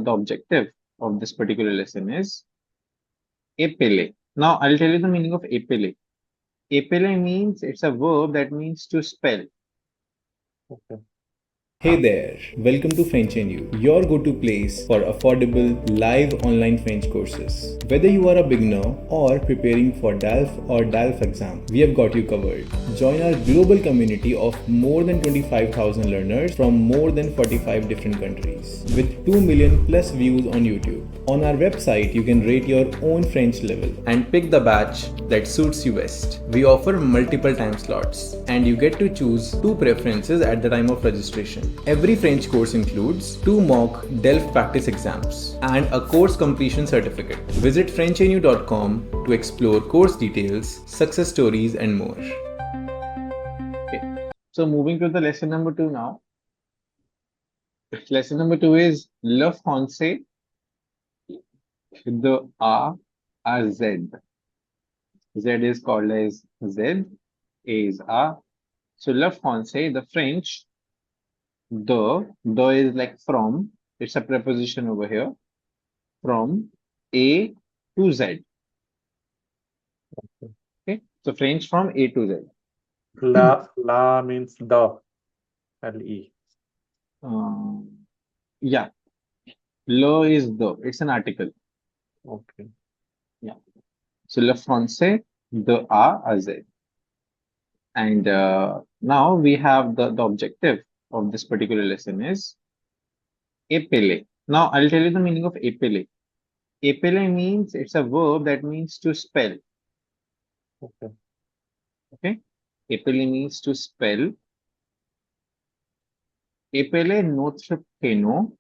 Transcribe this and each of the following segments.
the objective of this particular lesson is epele. Now, I'll tell you the meaning of epele. Epele means it's a verb that means to spell. Okay. Hey there, welcome to frenchnyou, your go-to place for affordable live online French courses. Whether you are a beginner or preparing for DELF or DELF exam, we have got you covered. Join our global community of more than 25,000 learners from more than 45 different countries with 2 million plus views on YouTube. On our website, you can rate your own French level and pick the batch that suits you best. We offer multiple time slots and you get to choose 2 preferences at the time of registration. Every French course includes 2 mock DELF practice exams and a course completion certificate. Visit frenchnyou.com to explore course details, success stories and more. Okay. So moving to the lesson number 2 now. Lesson number 2 is Le Français, the A Z. Z is called as Z, A is A. So Le Français, the French, the is like from, it's a preposition over here, from A to Z. Okay, so French from A to Z. La means the. L-E. Yeah, le is the, it's an article. Okay. Yeah. So le français, the A Z. And now we have the objective of this particular lesson is epele. Now I'll tell you the meaning of epele. Epele means it's a verb that means to spell. Okay. Okay. Epele means to spell. Epele notre prénom.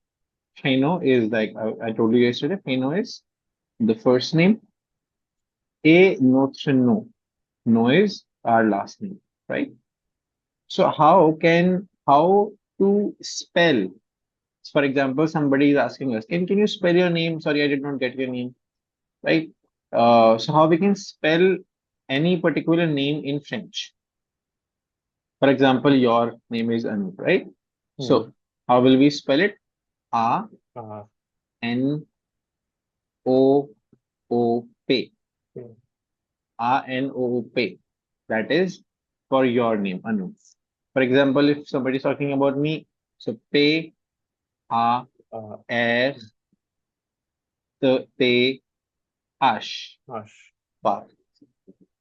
Prénom is like I told you yesterday. Prénom is the first name. Et notre nom. Nom is our last name, right? So how to spell? For example, somebody is asking us, can you spell your name? Sorry, I did not get your name, right? So how we can spell any particular name in French? For example, your name is Anup, right? So how will we spell it? A N O O P. A N O O P. That is for your name, Anup. For example, if somebody is talking about me, so P A R T Ash. Path.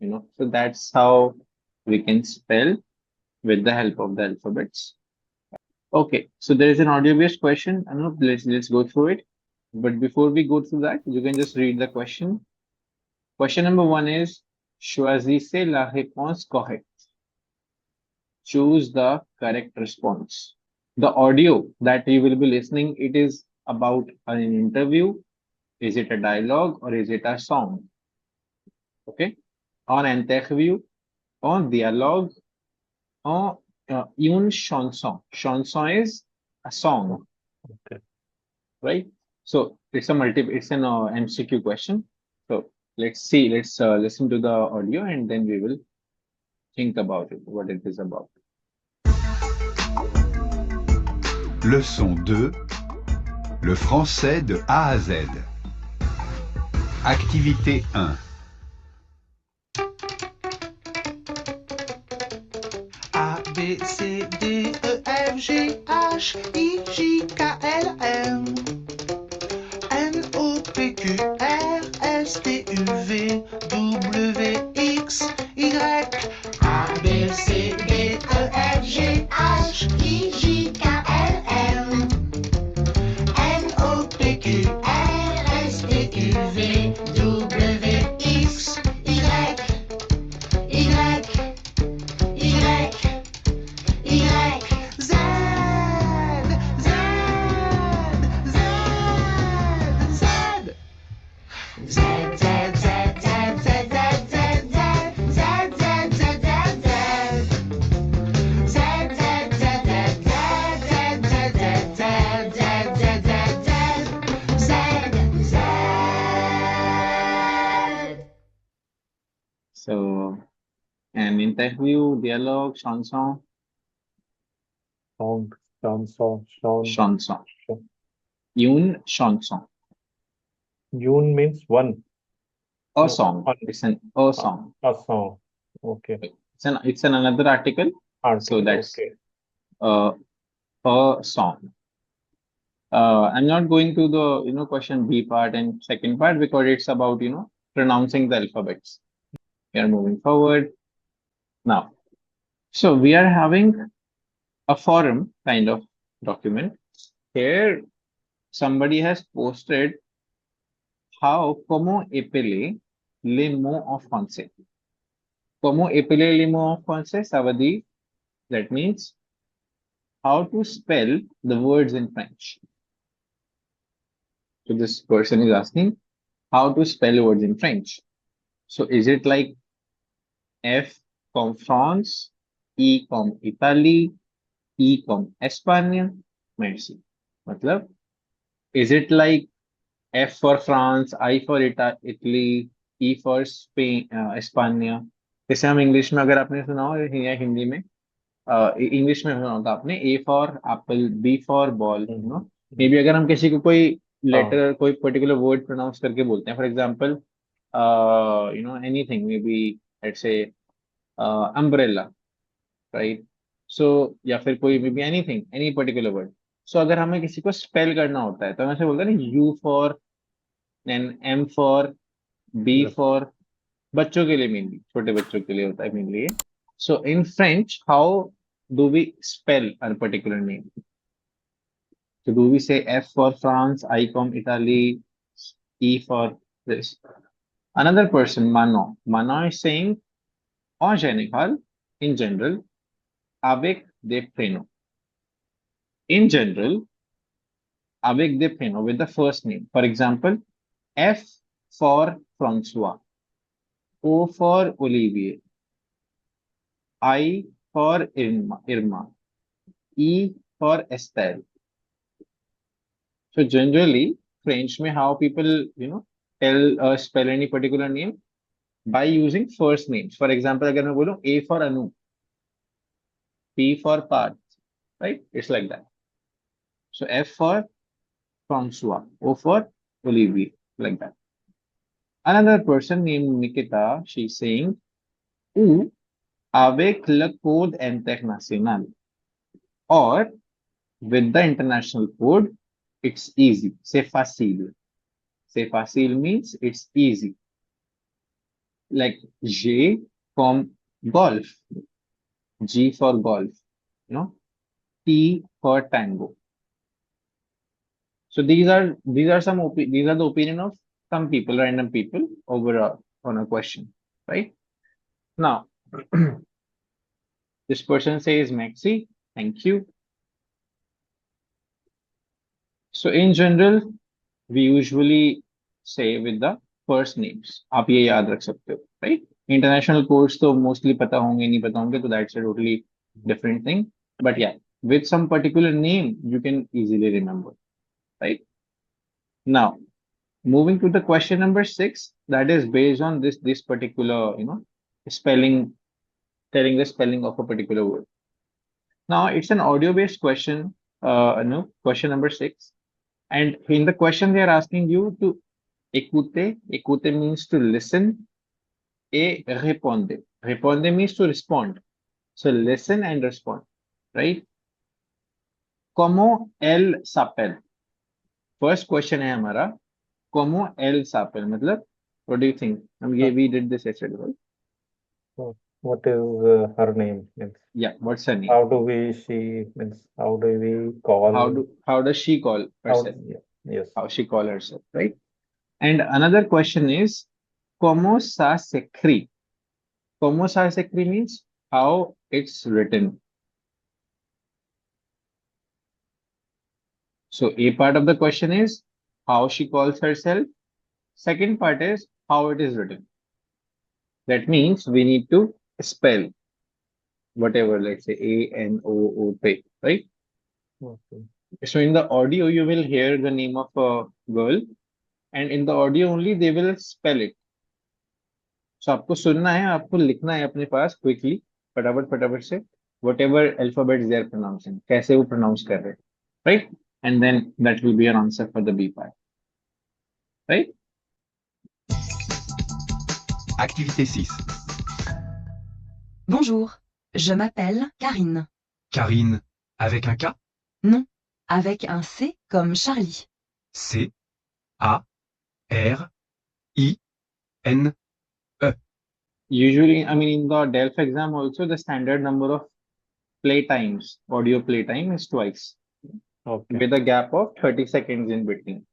So that's how we can spell with the help of the alphabets. Okay, so there is an audio-based question. Anup, let's go through it. But before we go through that, you can just read the question. Question number 1 is choisissez la réponse correcte. Choose the correct response. The audio that you will be listening, it is about an interview. Is it a dialogue or is it a song? Okay. En interview, en dialogue, en une chanson. Chanson is a song. Okay. Right? So it's an MCQ question. So let's see, let's listen to the audio and then we will think about it, what it is about. Leçon 2. Le français de A à Z. Activité 1. A, B, C, D, E, F, G, H, I, J, K, L, M N, O, P, Q, R, S, T, U, V, W, X, Y. A, B, C, D, E, F, G, H, I, J, K, L, M N, O, P, Q, R, S, T, U, V, W, X, Y. So an interview, dialogue, chanson. Chanson. Chanson. Une chanson. Yun means one. A No, song. one. It's a song. A song. Okay. It's an another article. So Article. that's Okay. uh, a song. I'm not going to the question B part and second part because it's about pronouncing the alphabets. We are moving forward now. So we are having a forum kind of document. Here somebody has posted how como epele les mots en français. Como épellé les mots en français, ça veut dire, that means how to spell the words in French. So this person is asking how to spell words in French. So is it like F comme France, E comme Italie, E comme Espagne? Merci. मतलब, is it like F for France, I for Italy, E for Spain, España? जैसे हम English में अगर आपने सुना हो या हिंदी में इंग्लिश में सुना होगा आपने A for apple B for ball maybe अगर हम किसी को कोई हाँ. लेटर कोई पर्टिकुलर वर्ड प्रोनाउंस करके बोलते हैं for example anything may be let's say umbrella right so या फिर कोई may be anything any particular word so अगर हमें किसी को स्पेल करना होता है तो हम ऐसे बोलते हैं ना U for and M for B Yes. For बच्चों के लिए मेनली छोटे बच्चों के लिए होता है mainly so in French how do we spell a particular name? So do we say F for France, I from Italy, E for this? Another person, Mano. Mano is saying, en général, in general, avec des prénoms. In general, avec des prénoms, with the first name. For example, F for François, O for Olivier, I for Irma, E for Estelle. So generally, French में how people spell any particular name by using first names. For example, अगर मैं बोलूँ A for Anu, P for Parth, right? It's like that. So F for François, O for Olivier, like that. Another person named Nikita, she's saying, ou avec le code international, or with the international code, it's easy. C'est facile. C'est facile means it's easy. Like J from golf, G for golf, T for tango. So these are the opinion of some people, random people over on a question, right? Now, this person says Maxi, thank you. So in general, we usually say with the first names. आप ये याद रख सकते हो, right? International codes तो mostly पता होंगे नहीं पता होंगे, तो that's a totally different thing. But yeah, with some particular name, you can easily remember, right? Now, moving to the question number 6, that is based on this particular, spelling, telling the spelling of a particular word. Now, it's an audio-based question, question number 6. And in the question, they are asking you to écouter. Écouter means to listen. Et répondre. Répondre means to respond. So listen and respond, right? Comment elle s'appelle? First question है हमारा. Comment elle s'appelle? मतलब, what do you think? We did this yesterday, right? What is her name? Means Yeah, what's her name? how do we call? How does she call herself? Yes. How she call herself, right? And another question is, comment ça s'écrit? Comment ça s'écrit means how it's written. So A part of the question is how she calls herself. Second part is how it is written. That means we need to spell whatever, let's say A-N-O-O-P, right? Okay. So in the audio, you will hear the name of a girl, and in the audio only they will spell it. So आपको सुनना है, आपको लिखना है अपने पास quickly, फटाफट से whatever alphabets they are pronouncing, कैसे वो pronounce कर रहे हैं, right? and then that will be your answer for the B part. Right? Activité 6. Bonjour, je m'appelle Karine. Karine, avec un K? Non, avec un C comme Charlie. C, A, R, I, N, E. Usually, I mean, in the DELF exam also, the standard number of play times, audio play time is twice, Okay. with a gap of 30 seconds in between.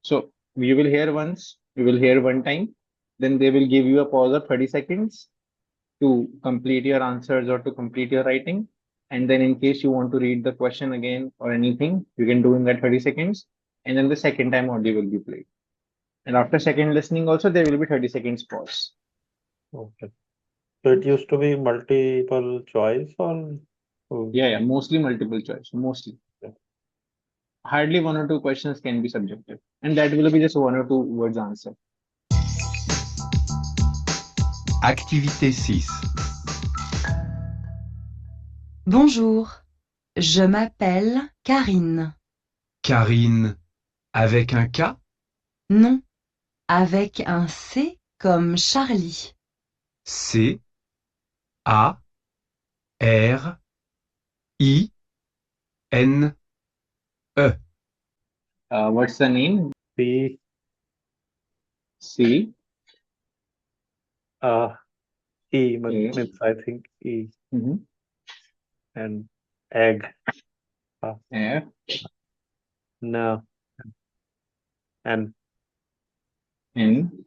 So you will hear once, you will hear one time, then they will give you a pause of 30 seconds to complete your answers or to complete your writing. And then in case you want to read the question again or anything, you can do in that 30 seconds. And then the second time audio will be played. And after second listening also, there will be 30 seconds pause. Okay. So it used to be multiple choice or Yeah, mostly multiple choice, mostly. Okay. Hardly one or two questions can be subjective. And that will be just one or two words answer. Activité 6. Bonjour, je m'appelle Karine. Karine, avec un K? Non, avec un C comme Charlie. C, A, R, I, N, E. What's the name? C, C. E A. means I think E Mhm. and egg. F. No. And N.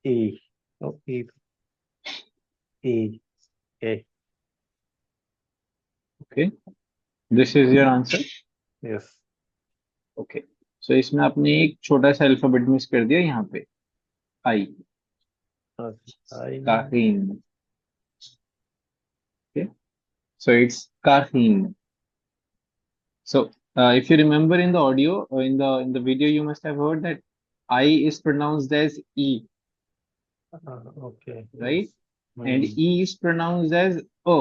E. Oh, E. E. A. Okay. This is your answer. Yes. Okay so इसमें आपने एक छोटा सा alphabet miss कर दिया यहाँ पे आई I काहीन okay so it's kahin so if you remember in the audio or in the video you must have heard that I is pronounced as e okay. right Yes. and e is pronounced as o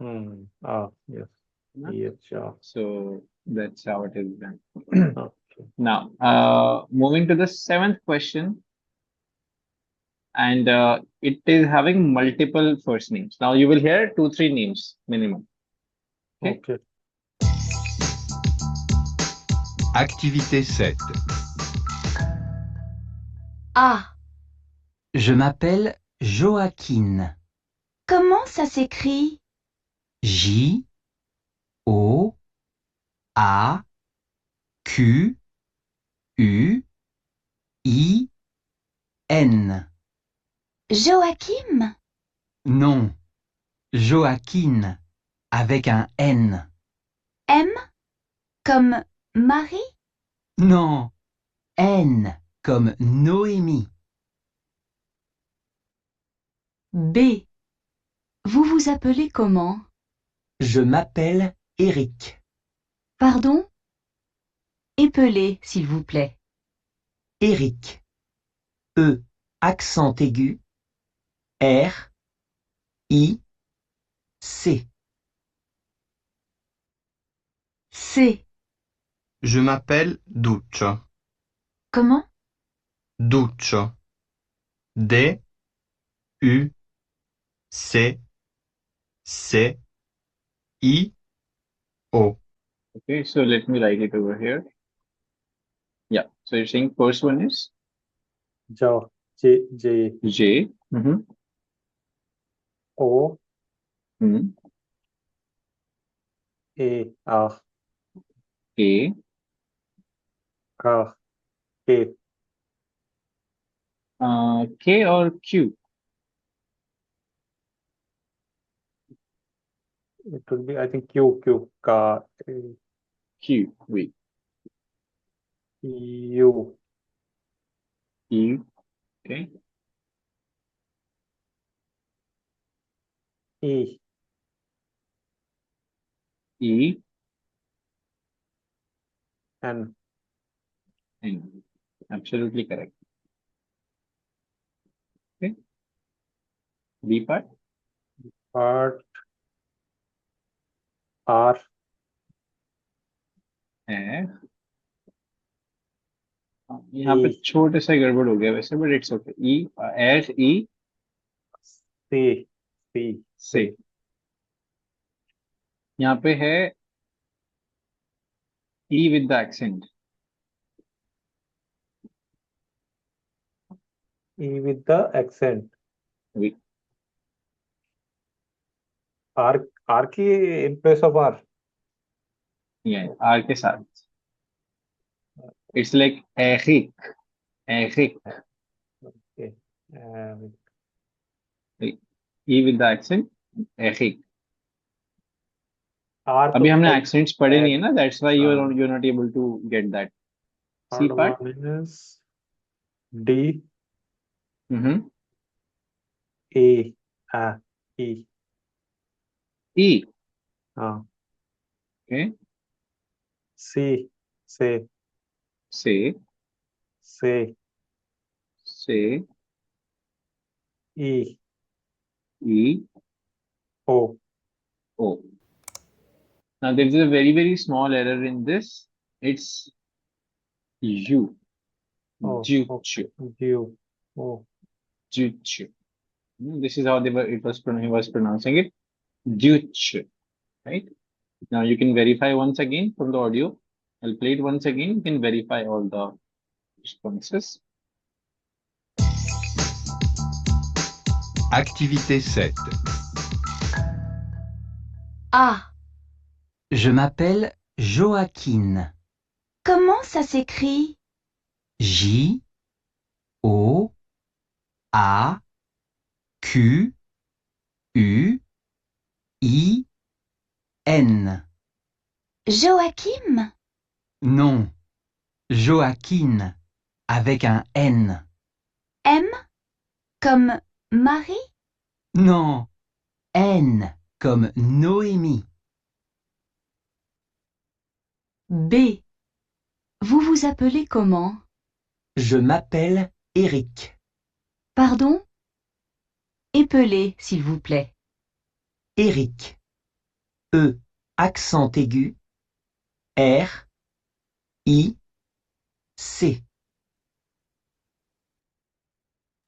Yes. Huh? Yes. so that's how it is done Okay. now moving to the seventh question and it is having multiple first names. Now you will hear 2-3 names minimum. Okay. Okay. Activité 7. Ah, Je m'appelle Joaquin. comment ça s'écrit? J O A Q U I N. Joachim. Non, Joaquin avec un N. M comme Marie. Non, N comme Noémie. B. Vous vous appelez comment? Je m'appelle Eric. Pardon? Épelez, s'il vous plaît. Eric. E accent aigu. R I C. C. Je m'appelle Duccio. Comment? Duccio. D U C C I O. Okay, so let me write it over here. Yeah, so you're saying first one is J J. O Mhm. A R A. R A K or Q? it will be I think Q K Q. Wait. U E. Okay. E E. N N. Absolutely correct. Okay. B part. part R, है। यहाँ पे E, छोटे सा गड़बड़ हो गया वैसे, but it's okay. E, H E C, C, से। C, यहाँ पे है E with the accent. E with the accent. R, R की in place of R. R के साथ। इट्स लाइक एहिक, एहिक। Okay. E with the accent, एहिक। R अभी तो हमने like एक्सेंट्स पढ़े नहीं है ना, दैट्स व्हाई यू हाँ, are not able to get that. See third part. one is D, hmm. A, A, E. E. हाँ, okay. C, say, say, say, say, E, E, O. O. Now there is a very small error in this. It's you. Oh, Juchu. U. Oh, Juchu. This is how he was pronouncing it. Juchu. Right? Now you can verify once again from the audio. I'll play it once again. You can verify all the responses. Activité 7. A. Je m'appelle Joaquine. Comment ça s'écrit? J, O, A, Q, U, I, N. Joachim? Non, Joaquine, avec un N. M? Comme Marie? Non, N comme Noémie. B. Vous vous appelez comment? Je m'appelle Eric. Pardon? Épelez, s'il vous plaît. Eric. E, accent aigu. R, I, C.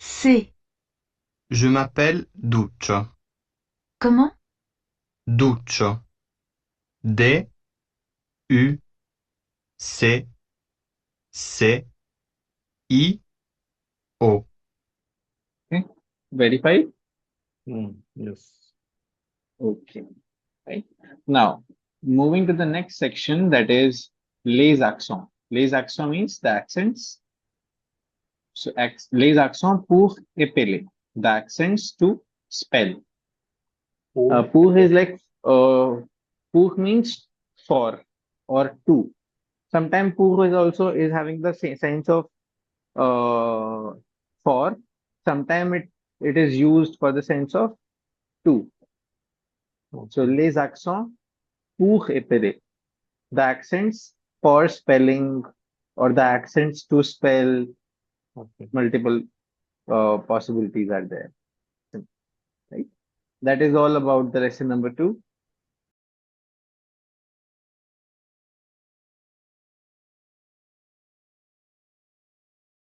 C. Je m'appelle Duccio. Comment? Duccio. D, U, C, C, I, O. Okay. Verify. yes. Okay. Right. Now, moving to the next section, that is les accents. Les accents means the accents. So les accents pour épeler, the accents to spell. Pour is like pour means for or to. Sometimes pour is also is having the sense of for. Sometimes it is used for the sense of to. So les accents pour épeler, the accents for spelling or the accents to spell. Multiple possibilities are there. Right. That is all about the lesson number 2.